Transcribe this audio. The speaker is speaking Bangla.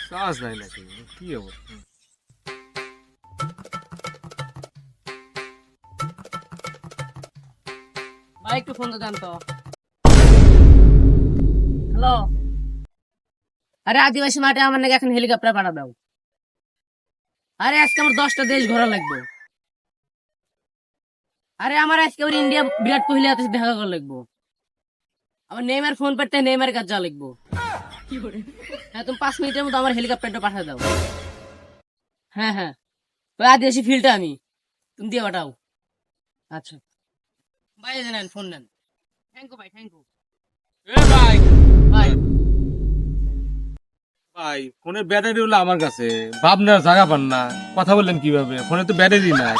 চার্জ নাই নাকি? কি অবস্থা? ভাই একটু ফোন দেন তো। হ্যালো, আরে আদিবাসী মাঠে আমার নাকি এখন হেলিকপ্টার পাঠা দাও। আরে আজকে আমার 10টা দেশ ঘোরা লাগবে। আরে আমার আজকে ওর ইন্ডিয়া বিরাট কোহলি হাতে দেখা করা লাগবো। আমার নেইমার ফোন পাঠতে নেইমার কাছে যাওয়া লাগবো। হ্যাঁ, তুমি 5 মিনিটের মধ্যে আমার হেলিকপ্টারটা পাঠা দাও। হ্যাঁ হ্যাঁ, ওই আদিবাসী ফিল্ডটা আমি, তুমি দিয়ে পাঠাও। আচ্ছা, ভাই এই যে নেন, ফোন নেন। থ্যাংক ইউ ভাই, থ্যাংক ইউ এ ভাই, ভাই। ভাই ফোনের ব্যাটারি হলো আমার কাছে, ভাবনার জায়গা পান না, কথা বললেন কিভাবে? ফোনে তো ব্যাটারি নাই।